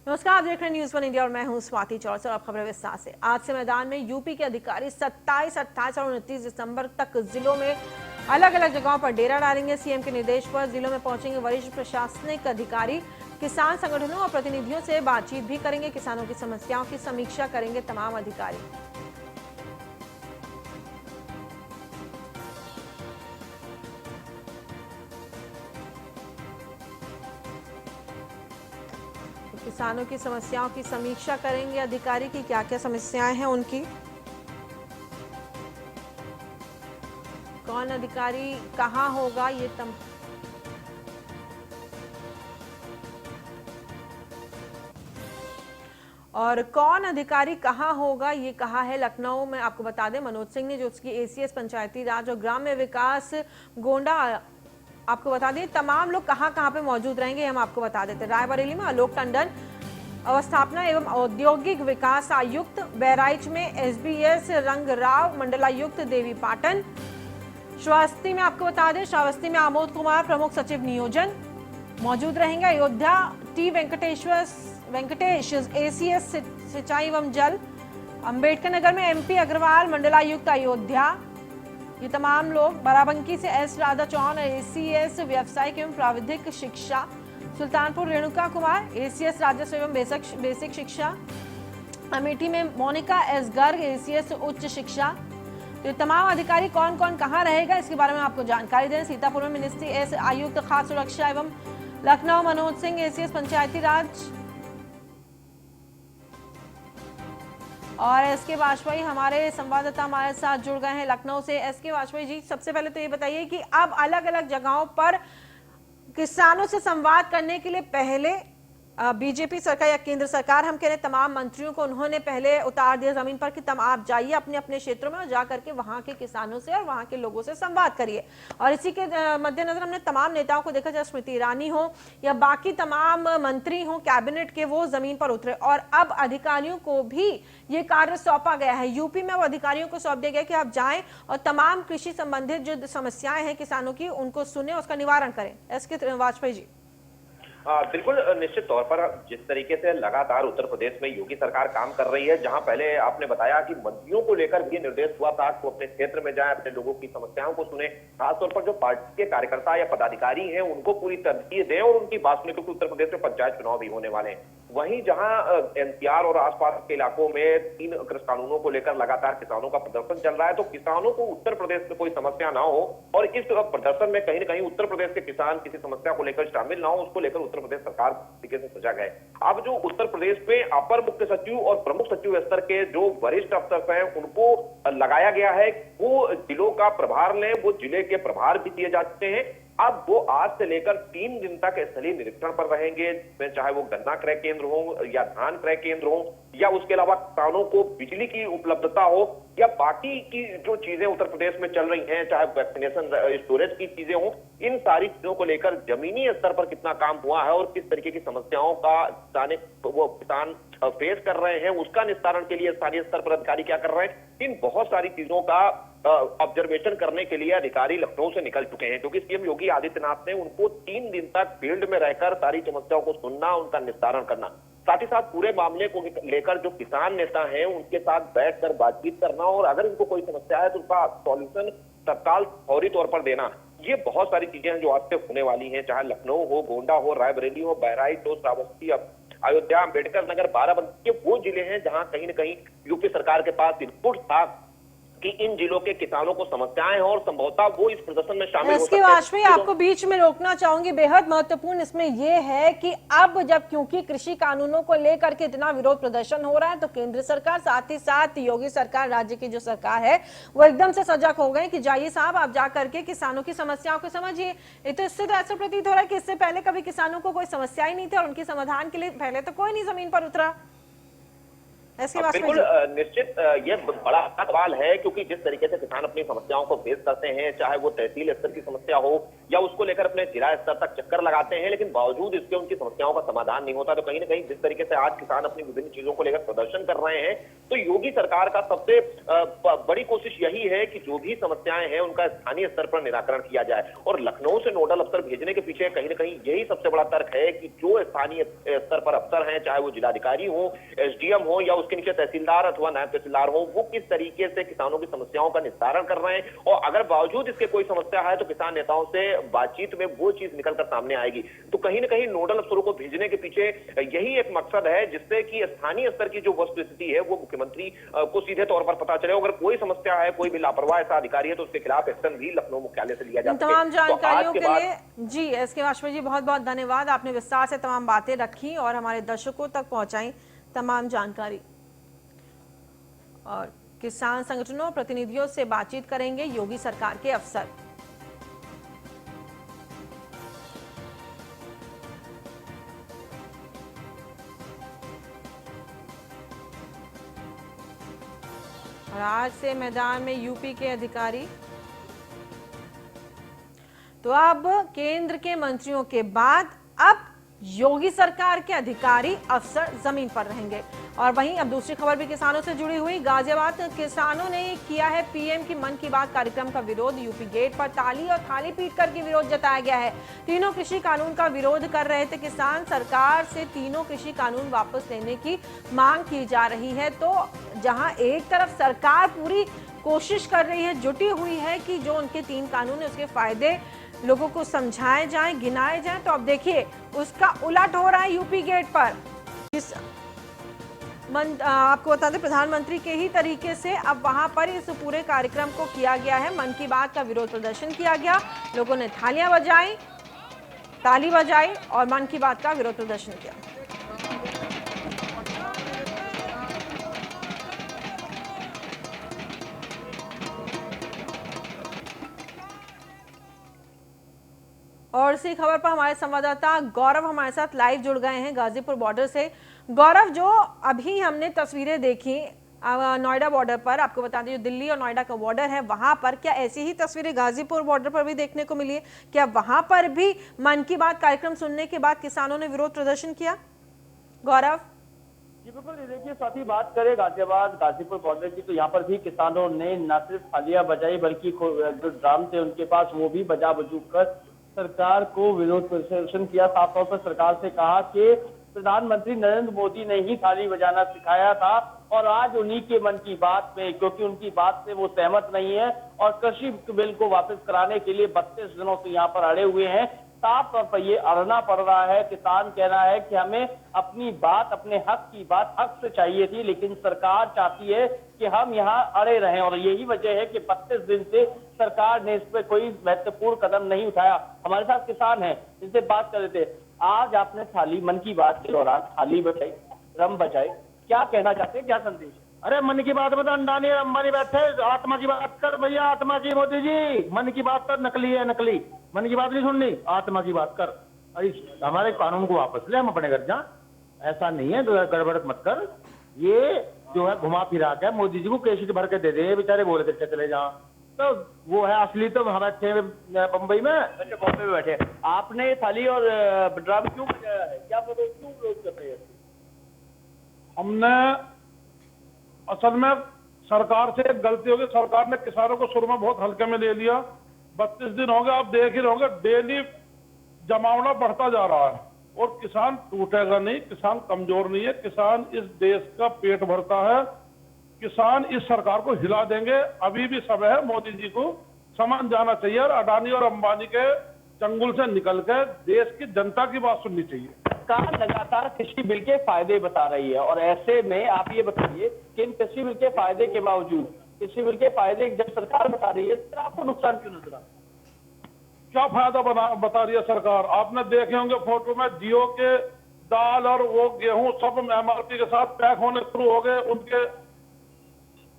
नमस्कार, आप देख रहे हैं न्यूज़ वन इंडिया और मैं हूं स्वाति चौरसिया और अब खबरें विस्तार से। आज से मैदान में यूपी के अधिकारी 27, 28 और 29 दिसंबर तक जिलों में अलग अलग जगहों पर डेरा डालेंगे। सीएम के निर्देश पर जिलों में पहुंचेंगे वरिष्ठ प्रशासनिक अधिकारी। किसान संगठनों और प्रतिनिधियों से बातचीत भी करेंगे। किसानों की समस्याओं की समीक्षा करेंगे तमाम अधिकारी। किसानों की समस्याओं की समीक्षा करेंगे अधिकारी की क्या क्या समस्याएं हैं उनकी। कौन अधिकारी कहां होगा ये और कौन अधिकारी कहां होगा ये कहा है लखनऊ में। आपको बता दें मनोज सिंह ने, जो उसकी एसीएस पंचायती राज और ग्राम्य विकास गोंडा, आपको बता दें तमाम लोग कहां पे मौजूद रहेंगे हम आपको बता देते हैं। रायबरेली में आलोक टंडन अवस्थापना एवं औद्योगिक विकास आयुक्त, बहराइच में एसबीएस रंगराव मंडलायुक्त देवी पाटन, श्रावस्ती में आपको बता दें श्रावस्ती में आमोद कुमार प्रमुख सचिव नियोजन मौजूद रहेंगे। अयोध्या टी वेंकटेश एसीएस सिंचाई एवं जल, अंबेडकर नगर में एमपी अग्रवाल मंडलायुक्त अयोध्या, ये तमाम लोग। बाराबंकी से एस राधा चौहान एसीएस व्यवसायिक एवं प्राविधिक शिक्षा, सुल्तानपुर रेणुका कुमार एसीएस राजस्व एवं बेसिक शिक्षा, अमेठी में मोनिका एस गर्ग एसीएस उच्च शिक्षा। तो ये तमाम अधिकारी कौन कौन कहां रहेगा इसके बारे में आपको जानकारी दें। सीतापुर में मिनिस्ट्री एस आयुक्त खाद्य सुरक्षा एवं लखनऊ मनोज सिंह एसीएस पंचायती राज और एसके वाजपेयी हमारे संवाददाता हमारे साथ जुड़ गए हैं लखनऊ से। एसके वाजपेयी जी, सबसे पहले तो ये बताइए कि अब अलग अलग जगहों पर किसानों से संवाद करने के लिए पहले बीजेपी सरकार या केंद्र सरकार, हम कह रहे हैं तमाम मंत्रियों को उन्होंने पहले उतार दिया जमीन पर कि आप जाइए अपने अपने क्षेत्रों में और जा करके वहां के किसानों से और वहां के लोगों से संवाद करिए। और इसी के मद्देनजर हमने तमाम नेताओं को देखा, चाहे स्मृति ईरानी हो या बाकी तमाम मंत्री हो कैबिनेट के, वो जमीन पर उतरे और अब अधिकारियों को भी ये कार्य सौंपा गया है। यूपी में अब अधिकारियों को सौंप दिया गया कि आप जाएं और तमाम कृषि संबंधित जो समस्याएं हैं किसानों की उनको सुने, उसका निवारण करें। एसके वाजपेयी जी। बिल्कुल, निश्चित तौर पर जिस तरीके से लगातार उत्तर प्रदेश में योगी सरकार काम कर रही है, जहां पहले आपने बताया कि मंत्रियों को लेकर भी निर्देश हुआ था कि अपने क्षेत्र में जाएं, अपने लोगों की समस्याओं को सुने, खासतौर पर जो पार्टी के कार्यकर्ता या पदाधिकारी हैं उनको पूरी तरजीह दें और उनकी बात सुने, क्योंकि उत्तर प्रदेश में पंचायत चुनाव भी होने वाले हैं। वहीं जहां एनसीआर और आसपास के इलाकों में 3 कृषि कानूनों को लेकर लगातार किसानों का प्रदर्शन चल रहा है, तो किसानों को उत्तर प्रदेश में कोई समस्या ना हो और इस प्रदर्शन में कहीं न कहीं उत्तर प्रदेश के किसान किसी समस्या को लेकर शामिल ना हो, उसको लेकर उत्तर प्रदेश सरकार तरीके से सजग है। अब जो उत्तर प्रदेश में अपर मुख्य सचिव और प्रमुख सचिव स्तर के जो वरिष्ठ अफसर हैं उनको लगाया गया है, वो जिलों का प्रभार लें, वो जिले के प्रभार भी दिए जा चुके हैं। अब वो आज से लेकर 3 दिन तक स्थलीय निरीक्षण पर रहेंगे, चाहे वो गन्ना क्रय केंद्र हो या धान क्रय केंद्र हो या उसके अलावा किसानों को बिजली की उपलब्धता हो या बाकी की जो चीजें उत्तर प्रदेश में चल रही हैं, चाहे वैक्सीनेशन स्टोरेज की चीजें हो, इन सारी चीजों को लेकर जमीनी स्तर पर कितना काम हुआ है और किस तरीके की समस्याओं का वो किसान फेस कर रहे हैं, उसका निस्तारण के लिए स्थानीय स्तर पर अधिकारी क्या कर रहे हैं, इन बहुत सारी चीजों का ऑब्जर्वेशन करने के लिए अधिकारी लखनऊ से निकल चुके हैं, क्योंकि सीएम योगी आदित्यनाथ ने उनको 3 दिन तक फील्ड में रहकर सारी समस्याओं को सुनना, उनका निस्तारण करना, साथ ही साथ पूरे मामले को लेकर जो किसान नेता हैं उनके साथ बैठकर बातचीत करना और अगर उनको कोई समस्या है तो उसका सॉल्यूशन तत्काल फौरी तौर पर देना। ये बहुत सारी चीजें हैं जो आज से होने वाली हैं, चाहे लखनऊ हो, गोंडा हो, रायबरेली हो, बहराइच हो, श्रावस्ती, अयोध्या, अंबेडकर नगर, बाराबंकी, ये वो जिले हैं जहां कहीं न कहीं यूपी सरकार के पास इनपुट था कि इन जिलों के किसानों को समस्याएं हैं और संभवतः वो इस प्रदर्शन में शामिल हो सकते हैं। वाजपेयी, आपको बीच में रोकना चाहूंगी, बेहद महत्वपूर्ण इसमें यह है कि अब जब क्योंकि कृषि कानूनों को लेकर के इतना विरोध प्रदर्शन हो रहा है तो केंद्र सरकार साथ ही साथ योगी सरकार, राज्य की जो सरकार है, वो एकदम से सजग हो गए कि जाइए साहब आप जा करके किसानों की समस्याओं को समझिए। तो इससे तो ऐसा प्रतीत हो रहा है कि इससे पहले कभी किसानों को कोई समस्या ही नहीं थी और उनके समाधान के लिए पहले तो कोई नहीं जमीन पर उतरा। इसके बाद बिल्कुल निश्चित ये बड़ा सवाल है, क्योंकि जिस तरीके से किसान अपनी समस्याओं को फेस करते हैं, चाहे वो तहसील स्तर की समस्या हो या उसको लेकर अपने जिला स्तर तक चक्कर लगाते हैं, लेकिन बावजूद इसके उनकी समस्याओं का समाधान नहीं होता। तो कहीं ना कहीं जिस तरीके से आज किसान अपनी विभिन्न चीजों को लेकर प्रदर्शन कर रहे हैं, तो योगी सरकार का सबसे बड़ी कोशिश यही है कि जो भी समस्याएं हैं उनका स्थानीय स्तर पर निराकरण किया जाए। और लखनऊ से नोडल अफसर भेजने के पीछे कहीं ना कहीं यही सबसे बड़ा तर्क है कि जो स्थानीय स्तर पर अफसर हैं, चाहे वो जिलाधिकारी हो, एसडीएम हो या उसके नीचे तहसीलदार अथवा नायब तहसीलदार हो, वो किस तरीके से किसानों की समस्याओं का निस्तारण कर रहे हैं। और अगर बावजूद इसके कोई समस्या है तो किसान नेताओं से बातचीत में वो चीज निकलकर सामने आएगी। तो कहीं ना कहीं नोडल अफसरों को भेजने के पीछे यही एक मकसद है, जिससे कि स्थानीय स्तर की जो वस्तुस्थिति है वो मुख्यमंत्री को सीधे तौर पर पता चले। अगर कोई समस्या है, कोई भी लापरवाह ऐसा अधिकारी है, तो उसके खिलाफ एक्शन भी लखनऊ मुख्यालय से लिया जा सके। तमाम जानकारियों के लिए जी एस के वाजपेयी जी बहुत बहुत धन्यवाद। आपने विस्तार से तमाम बातें रखी और हमारे दर्शकों तक पहुंचाई तमाम जानकारी। और किसान संगठनों प्रतिनिधियों से बातचीत करेंगे योगी सरकार के अफसर। और आज से मैदान में यूपी के अधिकारी। तो अब केंद्र के मंत्रियों के बाद अब योगी सरकार के अधिकारी अफसर जमीन पर रहेंगे। और वहीं अब दूसरी खबर भी किसानों से जुड़ी हुई। गाजियाबाद किसानों ने किया है पीएम की मन की बात कार्यक्रम का विरोध। यूपी गेट पर ताली और थाली पीट करके विरोध जताया गया है। तीनों कृषि कानून का विरोध कर रहे थे किसान। सरकार से तीनों कृषि कानून वापस लेने की मांग की जा रही है। तो जहां एक तरफ सरकार पूरी कोशिश कर रही है, जुटी हुई है कि जो उनके 3 कानून है उसके फायदे लोगों को समझाए जाएं, गिनाए जाएं, तो अब देखिए उसका उलट हो रहा है यूपी गेट पर। आपको बता दें प्रधानमंत्री के ही तरीके से अब वहां पर इस पूरे कार्यक्रम को किया गया है। मन की बात का विरोध प्रदर्शन किया गया, लोगों ने थालियां बजाई, ताली बजाई और मन की बात का विरोध प्रदर्शन किया। और इसी खबर पर हमारे संवाददाता गौरव हमारे साथ लाइव जुड़ गए हैं गाजीपुर बॉर्डर से। गौरव, जो अभी हमने तस्वीरें देखी नोएडा बॉर्डर पर, आपको बता दें जो दिल्ली और नोएडा का बॉर्डर है वहां पर, क्या ऐसी ही तस्वीरें गाजीपुर बॉर्डर पर भी देखने को मिली है? क्या वहां पर भी मन की बात कार्यक्रम सुनने के बाद किसानों ने विरोध प्रदर्शन किया? गौरव जी बिल्कुल, देखिए साथ ही बात करें गाजियाबाद गाजीपुर बॉर्डर की, तो यहाँ पर भी किसानों ने न सिर्फ थालियां बजाई बल्कि जो ड्राम थे उनके पास वो भी बजा बजूक कर सरकार को विरोध प्रदर्शन किया। साफ तौर पर सरकार से कहा कि प्रधानमंत्री नरेंद्र मोदी ने ही थाली बजाना सिखाया था और आज उन्हीं के मन की बात में, क्योंकि उनकी बात से वो सहमत नहीं है और कृषि बिल को वापस कराने के लिए 32 दिनों से यहाँ पर अड़े हुए हैं। साफ तौर पर ये अड़ना पड़ रहा है। किसान कह रहा है कि हमें अपनी बात, अपने हक की बात हक से चाहिए थी, लेकिन सरकार चाहती है कि हम यहाँ अड़े रहें और यही वजह है कि 32 दिन से सरकार ने इस पर कोई महत्वपूर्ण कदम नहीं उठाया। हमारे साथ किसान हैं, जिनसे बात कर रहे थे। आज आपने थाली, मन की बात के दौरान थाली बजाई, ड्रम बजाई, क्या कहना चाहते हैं, क्या संदेश? अरे मन की बात में तो अंडानी और अंबानी बैठे, आत्मा की बात कर भैया, आत्मा की। मोदी जी मन की बात कर, नकली है नकली। मन की बात नहीं सुननी, आत्मा की बात कर। अरे हमारे कानून को वापस ले, हम अपने घर जा। ऐसा नहीं है, गड़बड़ मत कर। ये जो है घुमा फिरा के मोदी जी को कैसेट भर के दे दे, बेचारे बोले थे चले जा। तो वो है असली, तो हम बैठे बम्बई में। अच्छा, बॉम्बे में बैठे। आपने थाली और ड्राम क्यों बजाया है, क्या क्यों विरोध कर रहे हैं? हमने असल में सरकार से एक गलती होगी, सरकार ने किसानों को शुरू में बहुत हल्के में ले लिया। 32 दिन हो गए, आप देख ही रहोगे डेली जमावड़ा बढ़ता जा रहा है और किसान टूटेगा नहीं, किसान कमजोर नहीं है। किसान इस देश का पेट भरता है, किसान इस सरकार को हिला देंगे। अभी भी समय है, मोदी जी को समझ जाना चाहिए और अडानी और अंबानी के चंगुल से निकल के देश की जनता की बात सुननी चाहिए। सरकार लगातार कृषि बिल के फायदे बता रही है और ऐसे में आप ये बताइए कि इन कृषि बिल के फायदे के बावजूद, कृषि बिल के फायदे जब सरकार बता रही है तो आपको नुकसान क्यों नजर आता है? क्या फायदा बता रही है सरकार? आपने देखे होंगे फोटो में, जियो के दाल और वो गेहूं सब एमआरपी के साथ पैक होने शुरू हो गए उनके।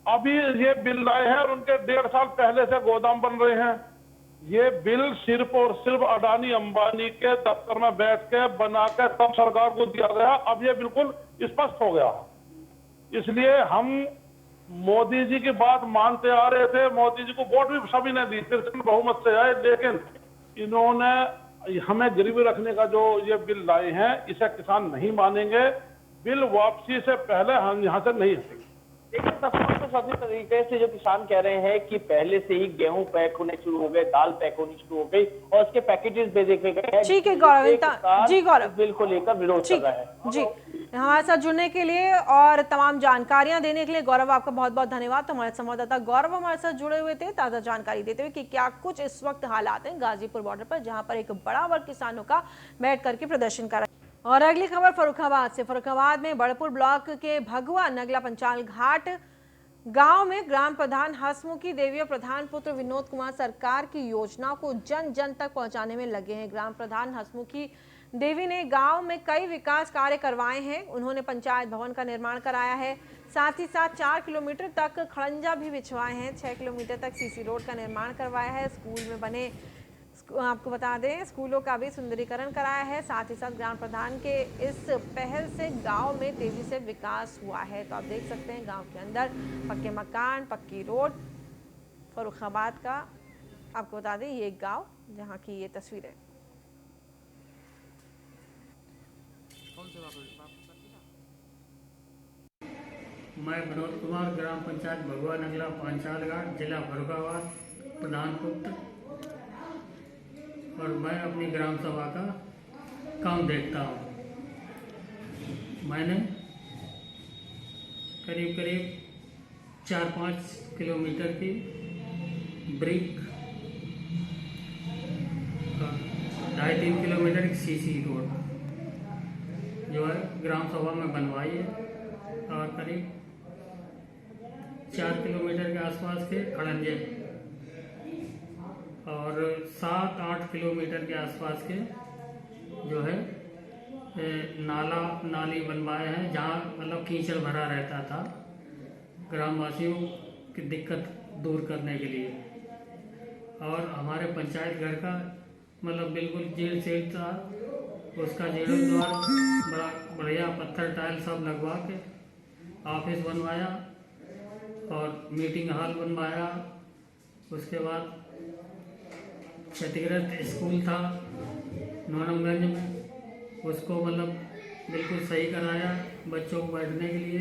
अभी ये बिल लाए हैं और उनके 1.5 साल पहले से गोदाम बन रहे हैं। ये बिल सिर्फ और सिर्फ अडानी अंबानी के दफ्तर में बैठ के बना के तब सरकार को दिया गया। अब ये बिल्कुल स्पष्ट हो गया, इसलिए हम मोदी जी की बात मानते आ रहे थे, मोदी जी को वोट भी सभी ने दी, तिरछन बहुमत से आए, लेकिन इन्होंने हमें गिरवी रखने का जो ये बिल लाए हैं, इसे किसान नहीं मानेंगे। बिल वापसी से पहले हम यहाँ से नहीं हटेंगे। देखिए तस्वीर तो सभी तरीके से जो किसान कह रहे हैं कि पहले से ही गेहूं पैक होने शुरू हो गए, दाल पैक होनी शुरू हो गई और उसके पैकेजेस भेज देखे गए। ठीक है गौरव, जी गौरव, बिल को लेकर विरोध कर रहा है। जी, हमारे साथ जुड़ने के लिए और तमाम जानकारियां देने के लिए गौरव आपका बहुत बहुत धन्यवाद। तो हमारे संवाददाता गौरव हमारे साथ जुड़े हुए थे ताजा जानकारी देते हुए कि क्या कुछ इस वक्त हालात हैं गाजीपुर बॉर्डर पर, जहां पर एक बड़ा वर्ग किसानों का बैठ करके प्रदर्शन कर रहा है। और अगली खबर फर्रुखाबाद से। फर्रुखाबाद में बड़पुर ब्लॉक के भगवा नगला पंचाल घाट गांव में ग्राम प्रधान हसमुखी देवी और प्रधान पुत्र विनोद कुमार सरकार की योजनाओं को जन जन तक पहुंचाने में लगे हैं। ग्राम प्रधान हसमुखी देवी ने गांव में कई विकास कार्य करवाए हैं। उन्होंने पंचायत भवन का निर्माण कराया है, साथ ही साथ 4 किलोमीटर तक खड़ंजा भी बिछवाए हैं, 6 किलोमीटर तक सीसी रोड का निर्माण करवाया है। स्कूल में बने, आपको बता दें, स्कूलों का भी सुंदरीकरण कराया है। साथ ही साथ ग्राम प्रधान के इस पहल से गांव में तेजी से विकास हुआ है। तो आप देख सकते हैं गांव के अंदर पक्के मकान, पक्की रोड। फर्रुखाबाद का आपको बता दें ये एक गांव जहां की ये तस्वीर है। मैं विनोद कुमार, ग्राम पंचायत भगवा नगला पांचालघाट, जिला फर्रुखाबाद, प्रधान पुत्र, और मैं अपनी ग्राम सभा का काम देखता हूँ। मैंने करीब 4-5 किलोमीटर की ब्रिक, 2.5-3 किलोमीटर की सीसी रोड जो है ग्राम सभा में बनवाई है, और करीब 4 किलोमीटर के आसपास के खड़ंजे और 7-8 किलोमीटर के आसपास के जो है नाली बनवाए हैं, जहाँ मतलब कीचड़ भरा रहता था, ग्रामवासियों की दिक्कत दूर करने के लिए। और हमारे पंचायत घर का मतलब बिल्कुल जेल सेट था, उसका जीर्णोद्धार बड़ा बढ़िया पत्थर टाइल सब लगवा के ऑफिस बनवाया और मीटिंग हॉल बनवाया। उसके बाद क्षतिग्रस्त स्कूल था नौनमगंज में, उसको मतलब बिल्कुल सही कराया बच्चों को बैठने के लिए।